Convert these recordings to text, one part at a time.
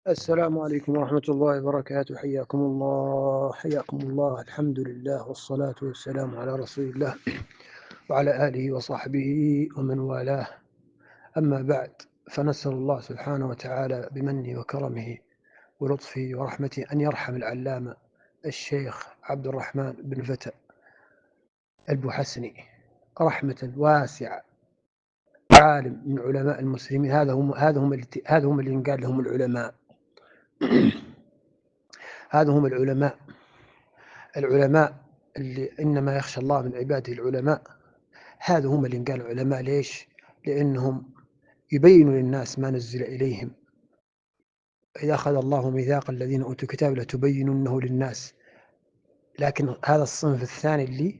السلام عليكم ورحمة الله وبركاته. حياكم الله. الحمد لله والصلاة والسلام على رسول الله وعلى آله وصحبه ومن والاه. أما بعد، فنسأل الله سبحانه وتعالى بمنه وكرمه ولطفه ورحمته أن يرحم العلامة الشيخ عبد الرحمن بن فتى البوحسني رحمة واسعة، عالم من علماء المسلمين. هذا هم اللي ينقال لهم العلماء. هذا هم العلماء اللي إنما يخشى الله من عباده العلماء. هذا هم اللي قالوا علماء. ليش؟ لأنهم يبينوا للناس ما نزل إليهم. إذا أخذ الله ميثاق الذين أوتوا الكتاب لتبيننه للناس، لكن هذا الصنف الثاني اللي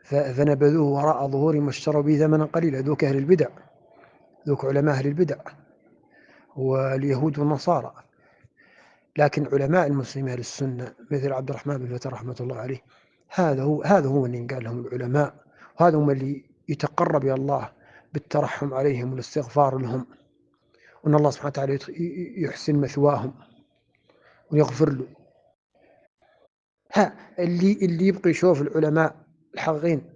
فنبذوه وراء ظهورهم واشتروا به ثمنا قليلا، ذوك أهل البدع، ذوك علماء أهل البدع واليهود والنصارى. لكن علماء المسلمين أهل السنة مثل عبد الرحمن بن فتى رحمة الله عليه، هذا هو اللي قال لهم العلماء، وهذا هم اللي يتقرب إلى الله بالترحم عليهم والاستغفار لهم، وأن الله سبحانه وتعالى يحسن مثواهم ويغفر له. اللي يبقى يشوف العلماء الحقين،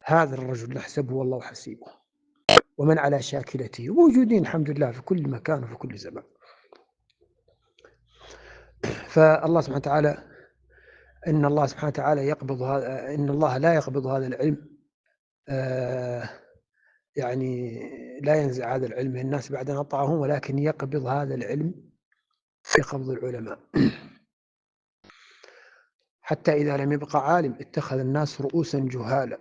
هذا الرجل نحسبه والله حسيبه، ومن على شاكلته موجودين الحمد لله في كل مكان وفي كل زمان. فالله سبحانه وتعالى إن الله سبحانه وتعالى يقبض هذا، إن الله لا يقبض هذا العلم، يعني لا ينزع هذا العلم من الناس بعد أن أطاعهم، ولكن يقبض هذا العلم في قبض العلماء. حتى إذا لم يبقى عالم اتخذ الناس رؤوسا جهالا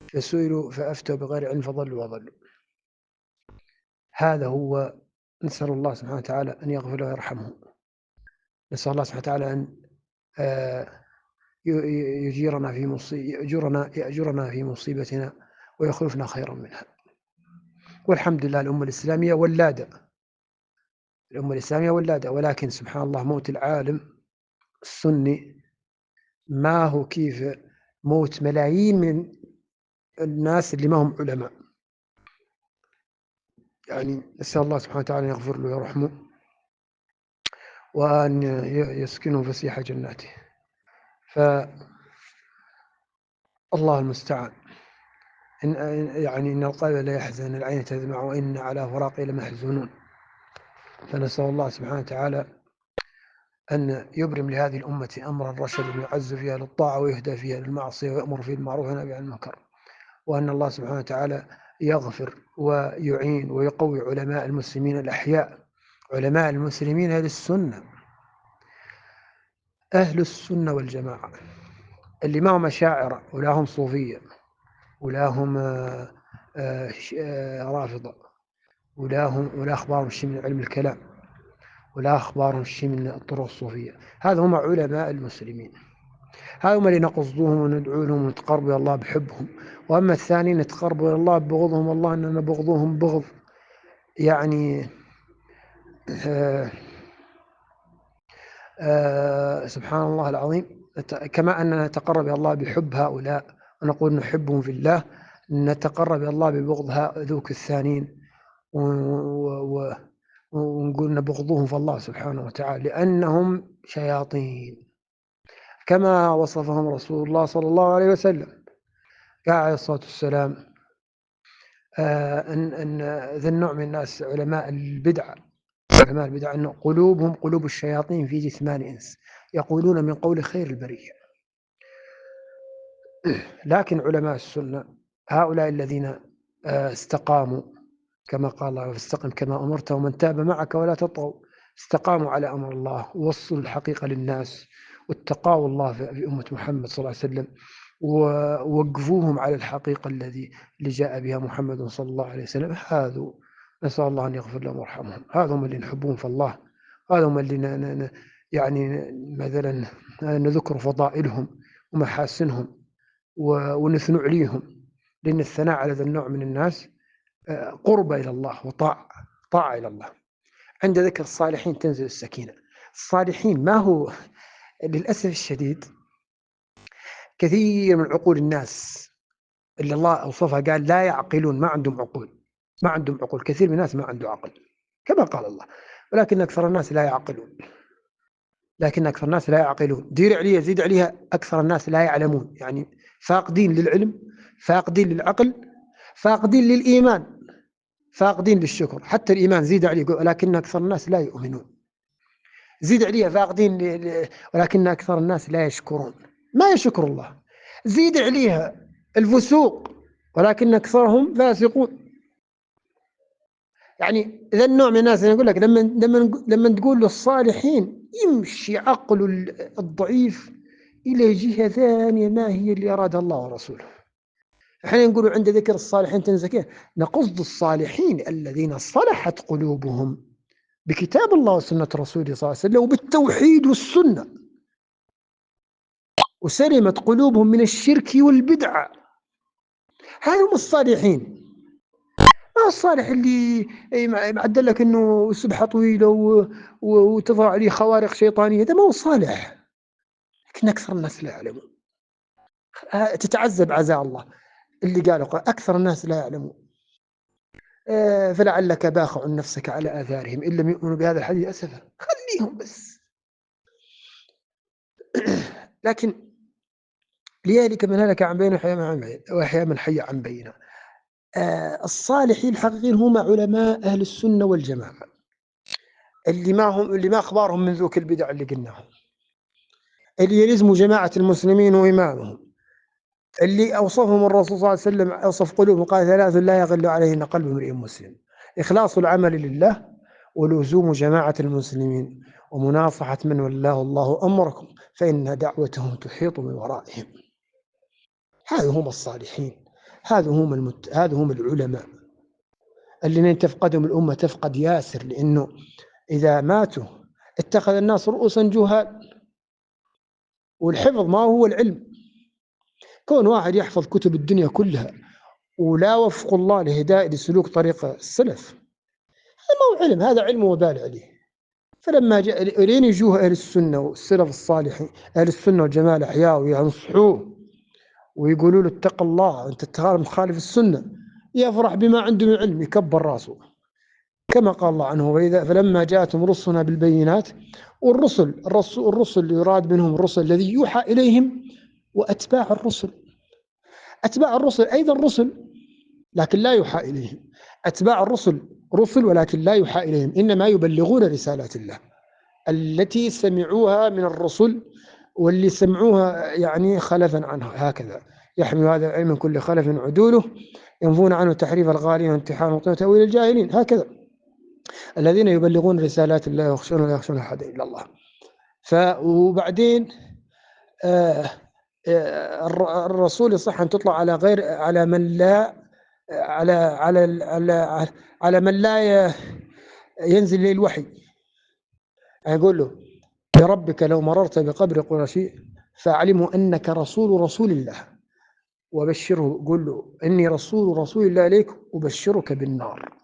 فسئلوا فأفتوا بغير علم فضلوا وضلوا. هذا هو. نسأل الله سبحانه وتعالى أن يغفر له ويرحمه. نسأل الله سبحانه وتعالى أن يأجرنا في مصيبتنا ويخلفنا خيرا منها. والحمد لله الأمة الإسلامية ولادة، ولكن سبحان الله موت العالم السني ما هو كيف موت ملايين من الناس اللي ما هم علماء. يعني نسأل الله سبحانه وتعالى أن يغفر له ويرحمه وأن يسكنه فسيح جناته. فالله المستعان. إن القلب لا يحزن، العين تدمع، وإن على فراقه لمحزونون. فنسأل الله سبحانه وتعالى أن يبرم لهذه الأمة أمرا رشدا يعز فيها للطاعة ويهدى فيها للمعصية ويأمر فيه بالمعروف وينهى عن المنكر. وأن الله سبحانه وتعالى يغفر ويعين ويقوي علماء المسلمين الأحياء، علماء المسلمين أهل السنة والجماعة، اللي ما هم أشاعرة ولا هم صوفية ولا هم رافضة ولا أخبارهم شيء من علم الكلام ولا أخبارهم شيء من الطرق الصوفية. هذا هم علماء المسلمين. هذا هم اللي نقصدوهم وندعو لهم ونتقرب إلى الله بحبهم. وأما الثاني نتقرب إلى الله ببغضهم، والله أننا نبغضهم بغض يعني سبحان الله العظيم. كما أننا نتقرب إلى الله بحب هؤلاء ونقول نحبهم في الله، نتقرب إلى الله ببغض ذوك الثانين ونقول نبغضهم في الله سبحانه وتعالى، لأنهم شياطين كما وصفهم رسول الله صلى الله عليه وسلم. قال عليه الصلاة والسلام أن ذا النوع من الناس علماء البدع أن قلوبهم قلوب الشياطين في جثمان إنس يقولون من قول خير البرية. لكن علماء السنة هؤلاء الذين استقاموا كما قال الله فاستقم كما أمرت ومن تاب معك ولا تطغوا. استقاموا على أمر الله ووصلوا الحقيقة للناس واتقوا الله في أمة محمد صلى الله عليه وسلم ووقفوهم على الحقيقة اللي جاء بها محمد صلى الله عليه وسلم. هذا نسأل الله أن يغفر لهم ويرحمهم. هذا هم اللي نحبهم في الله. هذا هم اللي يعني مثلا نذكر فضائلهم ومحاسنهم ونثنوا عليهم، لأن الثناء على ذا النوع من الناس قرب إلى الله طاعة إلى الله. عند ذكر الصالحين تنزل السكينة. الصالحين ما هو للأسف الشديد كثير من عقول الناس اللي الله أوصفها قال لا يعقلون، ما عندهم عقول. كثير من الناس ما عنده عقل كما قال الله. ولكن أكثر الناس لا يعقلون. دير عليها زيد عليها أكثر الناس لا يعلمون، يعني فاقدين للعلم، فاقدين للعقل، فاقدين للإيمان، فاقدين للشكر. حتى الإيمان زيد عليه، ولكن أكثر الناس لا يؤمنون. زيد عليها فاقدين ولكن أكثر الناس لا يشكرون، ما يشكر الله. زيد عليها الفسوق، ولكن أكثرهم فاسقون. يعني ذا النوع من الناس يقول لك لما تقول له الصالحين يمشي عقل الضعيف إلى جهة ثانية ما هي اللي أرادها الله ورسوله. احنا نقول عند ذكر الصالحين تنزكيه، نقصد الصالحين الذين صلحت قلوبهم بكتاب الله وسنة رسوله صلى الله عليه وسلم وبالتوحيد والسنة، وسلمت قلوبهم من الشرك والبدعة. هذا هم الصالحين. ما الصالح اللي معدل لك انه سبحة طويلة وتظهر عليه خوارق شيطانية، ده ما هو صالح. لكن أكثر الناس لا يعلمون. تتعذب عزاء الله اللي قالوا أكثر الناس لا يعلمون. فلعلك باخع نفسك على آثارهم إن لم يؤمنوا بهذا الحديث أسفا، خليهم بس. لكن لذلك من هلك عن بينه وحيا من حي عن بينه. الصالحين الحقيقيين هم علماء أهل السنة والجماعة، اللي ما أخبارهم من ذوك البدع اللي قلناهم، اللي يلزموا جماعة المسلمين وإمامهم، اللي أوصفهم الرسول صلى الله عليه وسلم، أوصف قلوبهم قال 3 لا يغل عليهن قلب امرئ مسلم: إخلاص العمل لله، ولزوم جماعة المسلمين، ومناصحة من ولاه الله أمركم فإن دعوتهم تحيط من ورائهم. هذا هم الصالحين، هذا هم العلماء الذين تفقدهم الأمة تفقد ياسر، لأنه إذا ماتوا اتخذ الناس رؤوسا جهال. والحفظ ما هو العلم. كون واحد يحفظ كتب الدنيا كلها ولا وفق الله لهداية لسلوك طريق السلف، هذا ما هو علم، هذا علم وبال عليه. فلما جاء لين يجوه أهل السنة والسلف الصالحين، أهل السنة والجماعة الأحياء، وينصحوه ويقولوا له اتق الله أنت مخالف السنة، يفرح بما عنده من علم، يكبر راسه. كما قال الله عنه: فلما جاءتهم رسلنا بالبينات. والرسل يراد منهم الرسل الذي يوحى إليهم، وأتباع الرسل. أتباع الرسل أيضا رسل لكن لا يوحى إليهم. أتباع الرسل رسل ولكن لا يوحى إليهم، إنما يبلغون رسالات الله التي سمعوها من الرسل، واللي سمعوها يعني خلفا عنها. هكذا يحمل هذا العلم من كل خلف عدوله، ينفون عنه تحريف الغالين وامتحان وتأويل الجاهلين. هكذا الذين يبلغون رسالات الله ويخشون لا يخشون أحد إلا الله. وبعدين الرسول يصح أن تطلع على غير على من لا على من لا ينزل إليه الوحي. يقول له: بربك لو مررت بقبر قرشي فاعلموا أنك رسول الله وبشره. قل له: إني رسول الله إليك وبشرك بالنار.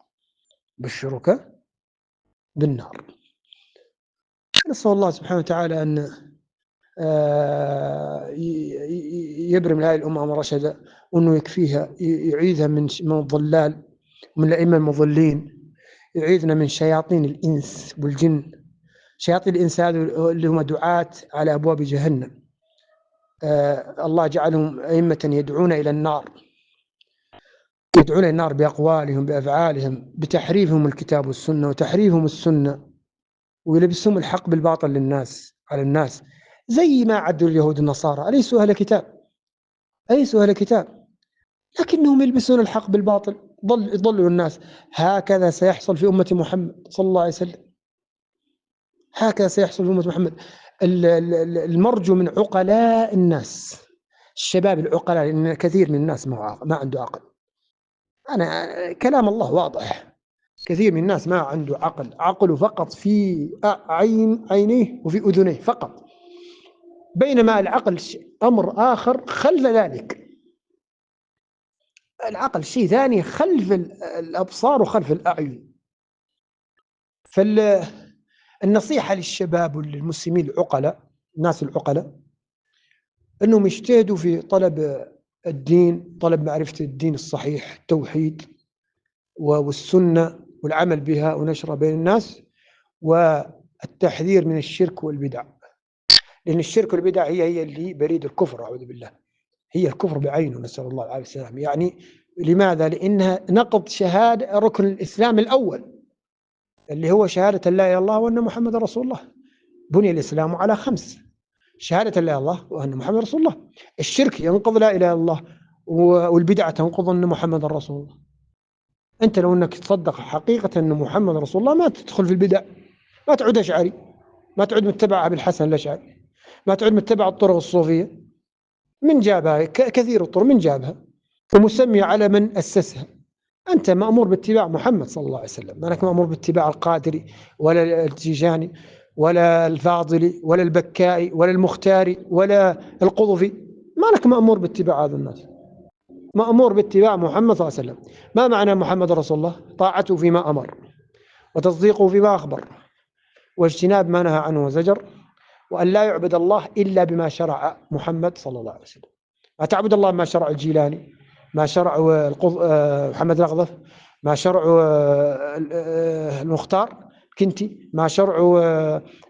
بشرك بالنار. نسأل الله سبحانه وتعالى أن يبرم هذه الأمة أمر رشدا، وأنه يكفيها، يعيذها من الضلال ومن الأئمة المضلين، يعيذنا من شياطين الإنس والجن. شياطين الإنس هذا اللي هم دعاة على أبواب جهنم. الله جعلهم أئمة يدعون إلى النار، يدعون إلى النار بأقوالهم بأفعالهم، بتحريفهم الكتاب والسنة وتحريفهم السنة، ويلبسهم الحق بالباطل للناس على الناس، زي ما عدوا اليهود النصارى. أليسوا أهل كتاب؟ أليسوا أهل كتاب؟ لكنهم يلبسون الحق بالباطل، يضلوا الناس. هكذا سيحصل في أمة محمد صلى الله عليه وسلم. هكذا سيحصل في أمة محمد. المرجو من عقلاء الناس، الشباب العقلاء، لأن كثير من الناس ما عنده عقل. أنا كلام الله واضح، كثير من الناس ما عنده عقل، عقله فقط في عينيه وفي أذنيه فقط، بينما العقل أمر آخر خلف ذلك. العقل شيء ثاني خلف الأبصار وخلف الأعين. فالنصيحة للشباب وللمسلمين العقلاء، الناس العقلاء، أنهم يجتهدوا في طلب الدين، طلب معرفة الدين الصحيح، التوحيد والسنة، والعمل بها ونشرها بين الناس، والتحذير من الشرك والبدع، لأن الشرك والبدع هي اللي بريد الكفر، أعوذ بالله، هي الكفر بعينه، نسأل الله العافية والسلام. يعني لماذا؟ لأنها نقض شهادة ركن الإسلام الأول اللي هو شهادة لا إله إلا الله وأن محمد رسول الله. بني الإسلام على 5: شهادة لا إله إلا الله وأن محمد رسول الله. الشرك ينقض لا إله إلا الله، والبدعة تنقض أن محمد رسول الله. أنت لو أنك تصدق حقيقة أن محمد رسول الله ما تدخل في البدع، ما تعود أشعري، ما تعود متبع أبي الحسن الأشعري، ما تعود متبع الطرق الصوفية. من جابها؟ كثير الطرق، من جابها ومسمي على من أسسها. أنت مأمور باتباع محمد صلى الله عليه وسلم، ما لك مأمور باتباع القادري ولا التيجاني ولا الفاضلي ولا البكائي ولا المختاري ولا القضفي. ما لك مأمور باتباع هذا الناس، مأمور باتباع محمد صلى الله عليه وسلم. ما معنى محمد رسول الله؟ طاعته فيما أمر، وتصديقه فيما أخبر، واجتناب ما نهى عنه وزجر، وأن لا يعبد الله إلا بما شرع محمد صلى الله عليه وسلم. ما تعبد الله ما شرع الجيلاني، ما شرع محمد الأغضف، ما شرع المختار كنتي، ما شرع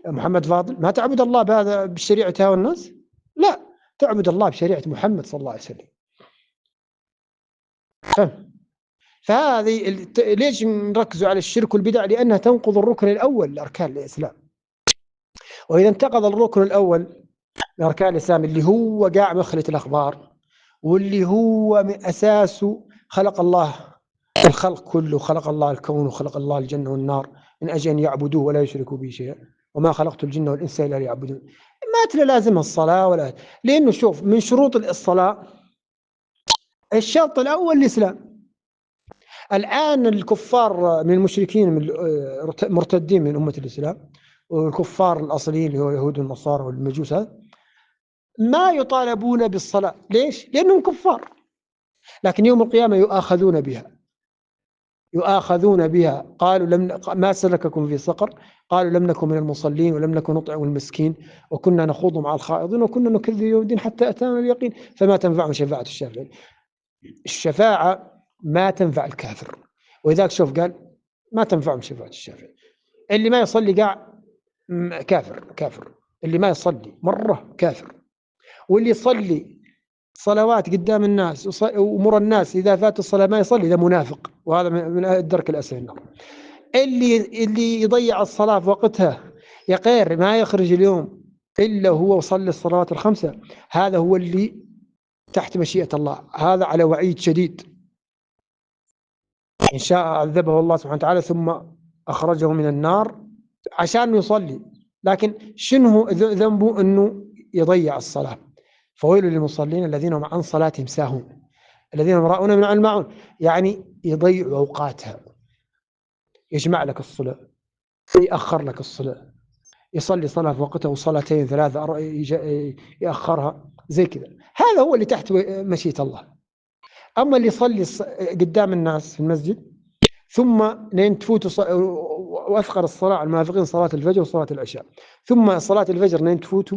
محمد فاضل. ما تعبد الله بهذا بشريعة هؤلاء الناس، لا، تعبد الله بشريعة محمد صلى الله عليه وسلم. فهذه ليش نركزوا على الشرك والبدع؟ لأنها تنقض الركن الأول لأركان الإسلام. وإذا انتقض الركن الأول لأركان الإسلام اللي هو قاع مخلة الأخبار، واللي هو من أساسه خلق الله الخلق كله، خلق الله الكون وخلق الله الجنة والنار من أجل أن يعبدوه ولا يشركوا به شيئا، وما خلقت الجن والإنس إلا ليعبدون. ما تلازمها الصلاة ولا، لأنه شوف من شروط الصلاة الشرط الأول الإسلام. الآن الكفار من المشركين مرتدين من أمة الإسلام، والكفار الأصليين اللي هو اليهود والنصارى والمجوس ما يطالبون بالصلاة. ليش؟ لأنهم كفار. لكن يوم القيامة يؤاخذون بها، يؤاخذون بها. قالوا ما سلككم في سقر؟ قالوا لم نكن من المصلين ولم نكن نطعم المسكين وكنا نخوض مع الخائضين وكنا نكذب يوم الدين حتى أتانا اليقين فما تنفعهم شفاعة الشافعين. الشفاعة ما تنفع الكافر، وإذاك شوف قال ما تنفعهم شفاعة الشافعين. اللي ما يصلي قاع كافر، اللي ما يصلي مرة كافر، واللي يصلي صلوات قدام الناس ومر الناس إذا فات الصلاة ما يصلي، ده منافق، وهذا من الدرك الأسفل النار. اللي يضيع الصلاة في وقتها يا غير ما يخرج اليوم إلا هو وصلي الصلوات ال5، هذا هو اللي تحت مشيئة الله، هذا على وعيد شديد. إن شاء عذبه الله سبحانه وتعالى ثم أخرجه من النار عشان يصلي، لكن شنو ذنبه؟ أنه يضيع الصلاة. فويل للمصلين الذين هم عن صلاتهم ساهون الذين هم يراءون من الماعون، يعني يضيع أوقاتها، يجمع لك الصلاة، يأخر لك الصلاة، يصلي صلاة في وقتها وصلاتين 3 يأخرها زي كذا. هذا هو اللي تحت مشيئة الله. أما اللي يصلي قدام الناس في المسجد ثم لين تفوت وأثقل الصلاة على المنافقين صلاة الفجر وصلاة العشاء، ثم صلاة الفجر لين تفوته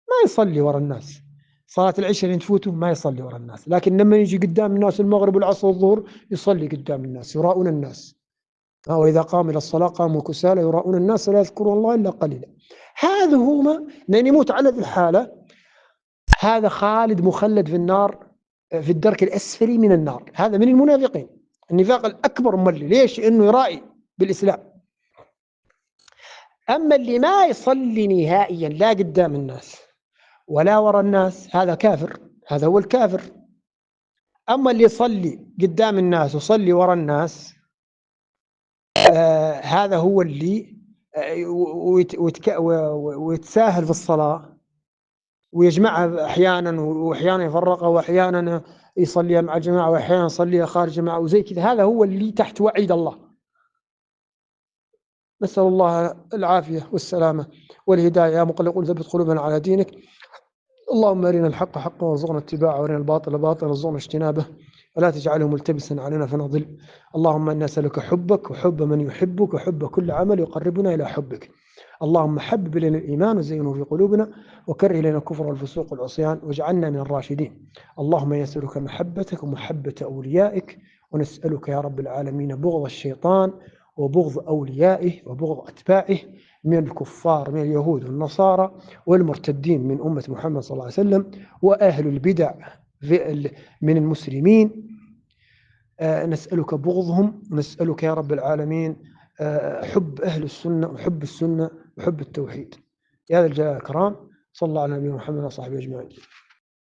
ما يصلي وراء الناس، صلاة العشاء لين تفوته ما يصلي وراء الناس، لكن لما يجي قدام الناس المغرب والعصر والظهر يصلي قدام الناس، يراؤون الناس. وإذا قاموا إلى الصلاة قاموا كسالى يراؤون الناس لا يذكرون الله إلا قليلا. هذا هو لأن يموت على ذي الحالة، هذا خالد مخلد في النار في الدرك الأسفل من النار. هذا من المنافقين، النفاق الأكبر مولي. ليش؟ إنه يرائي بالإسلام. أما اللي ما يصلي نهائيا لا قدام الناس ولا وراء الناس هذا كافر، هذا هو الكافر. أما اللي يصلي قدام الناس ويصلي وراء الناس هذا هو اللي ويتساهل في الصلاة ويجمعها أحيانا وأحيانا يفرقها وأحيانا يصليها مع الجماعة وأحيانا يصليها خارج جماعة وزي كذا. هذا هو اللي تحت وعيد الله. نسأل الله العافية والسلامة والهداية. يا مقلق قل ثبت قلوبنا على دينك. اللهم أرنا الحق حقا وارزقنا اتباعه، وارنا الباطل باطلا وارزقنا اجتنابه، ولا تجعله ملتبسا علينا فنضل. اللهم إنا نسألك حبك وحب من يحبك وحب كل عمل يقربنا إلى حبك. اللهم حبب إلينا الإيمان وزينه في قلوبنا وكره إلينا الكفر والفسوق والعصيان واجعلنا من الراشدين. اللهم نسألك محبتك ومحبة أوليائك، ونسألك يا رب العالمين بغض الشيطان وبغض أوليائه وبغض أتباعه من الكفار من اليهود والنصارى والمرتدين من أمة محمد صلى الله عليه وسلم وأهل البدع من المسلمين. نسألك بغضهم، نسألك يا رب العالمين حب أهل السنة وحب السنة وحب التوحيد يا ذا الجلال والإكرام. صلى الله على نبينا محمد وصحبه أجمعين.